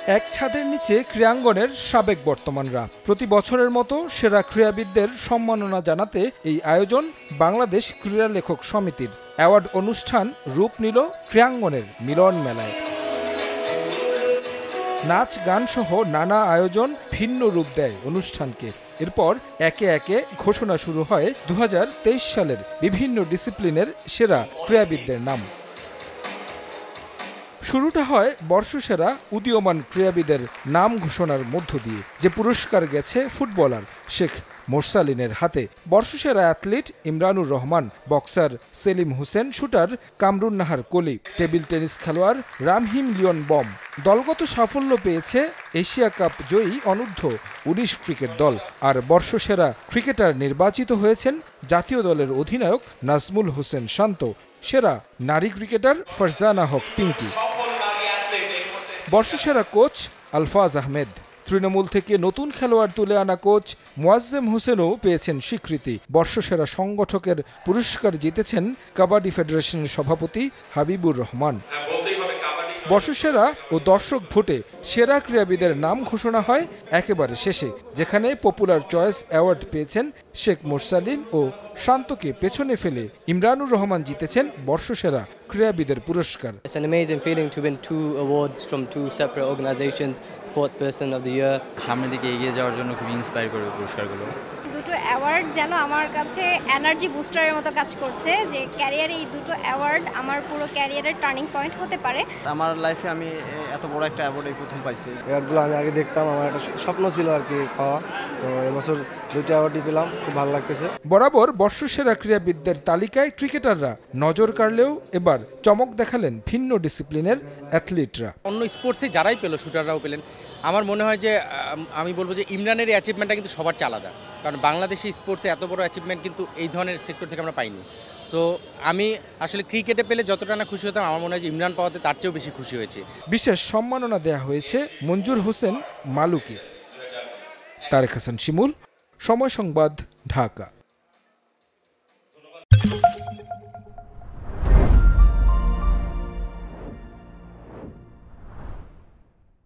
এক ছাদের নিচে ক্রীড়াঙ্গনের সাবেক বর্তমানরা প্রতি বছরের মতো সেরা ক্রীড়াবিদদের সম্মাননা জানাতে এই আয়োজন বাংলাদেশ ক্রীড়া লেখক সমিতির অ্যাওয়ার্ড অনুষ্ঠান রূপ নিল ক্রীড়াঙ্গনের মিলন মেলায়। নাচ গান সহ নানা আয়োজন ভিন্ন রূপ দেয় অনুষ্ঠানকে। এরপর একে একে ঘোষণা শুরু হয় 2023 সালের বিভিন্ন ডিসিপ্লিনের সেরা ক্রীড়াবিদদের নাম। শুরুটা হয় বর্ষসেরা উদীয়মান ক্রীড়াবিদের নাম ঘোষণার মধ্য দিয়ে। যে পুরস্কার গেছে ফুটবলার শেখ মোরসালিনের হাতে, বর্ষসেরা athlete Imranur Rahman, boxer Selim Hossain, shooter Kamrun Nahar Koli, table tennis খেলোয়াড় রামহিম লিওন বম। দলগত সাফল্য পেয়েছে এশিয়া কাপ জয়ী অনূর্ধ্ব 19 ক্রিকেট দল। আর বর্ষসেরা ক্রিকেটার নির্বাচিত হয়েছেন জাতীয় দলের অধিনায়ক নাজমুল হোসেন শান্ত, সেরা নারী ক্রিকেটার ফারজানা হক পিঙ্কি, বর্ষসেরা কোচ আলফাজ আহমেদ, তৃণমূল থেকে নতুন খেলোয়াড় তুলে আনা কোচ মোয়াজ্জেম হোসেনও পেয়েছেন স্বীকৃতি। বর্ষসেরা সংগঠকের পুরস্কার জিতেছেন কাবাডি ফেডারেশনের সভাপতি হাবিবুর রহমান। বর্ষসেরা ও দর্শক ভোটে সেরা ক্রীড়াবিদের নাম ঘোষণা হয় একেবারে শেষে, যেখানে পপুলার চয়েস অ্যাওয়ার্ড পেয়েছেন শেখ মোরসালিন ও শান্তকে পেছনে ফেলে ইমরানুর রহমান জিতেছেন বর্ষসেরা ক্রীড়াবিদের পুরস্কার। It's an amazing feeling to win 2 awards from 2 separate organizations, Sport Person of the Year. সামনের দিকে এগিয়ে যাওয়ার জন্য খুব ইন্সপায়ার করবে পুরস্কারগুলো। দুটো অ্যাওয়ার্ড যেন আমার কাছে এনার্জি বুস্টারের মতো কাজ করছে, যে ক্যারিয়ারে এই দুটো অ্যাওয়ার্ড আমার পুরো ক্যারিয়ারের টার্নিং পয়েন্ট হতে পারে। আমার লাইফে আমি এত বড় একটা অ্যাওয়ার্ড এই প্রথম পাইছি। অ্যাওয়ার্ডগুলো আমি আগে দেখতাম, আমার একটা স্বপ্ন ছিল আর কি পাওয়া, তো এবছর দুটো অ্যাওয়ার্ডই পেলাম, খুব ভালো লাগতেছে। বরাবর বর্ষসেরা ক্রীড়াবিদদের তালিকায় ক্রিকেটাররা নজর কাড়লেও এবার চমক দেখালেন ভিন্ন ডিসিপ্লিনের অ্যাথলিটরা। অন্য স্পোর্টসে যারাই পেল, শুটাররাও পেলেন। আমার মনে হয় যে আমি বলবো যে ইমরানের এই অ্যাচিভমেন্টটা কিন্তু সবার চেয়ে আলাদা, কারণ বাংলাদেশি স্পোর্টসে এত বড় অ্যাচিভমেন্ট কিন্তু এই ধরনের সেক্টর থেকে আমরা পাইনি। সো আমি আসলে ক্রিকেটে পেলে যতটা না খুশি হতাম, আমার মনে হয় যে ইমরান পাওয়াতে তার চেয়েও বেশি খুশি হয়েছে। বিশেষ সম্মাননা দেয়া হয়েছে মঞ্জুর হোসেন মালুকে। তারেক হাসান শিমুল, সময় সংবাদ, ঢাকা।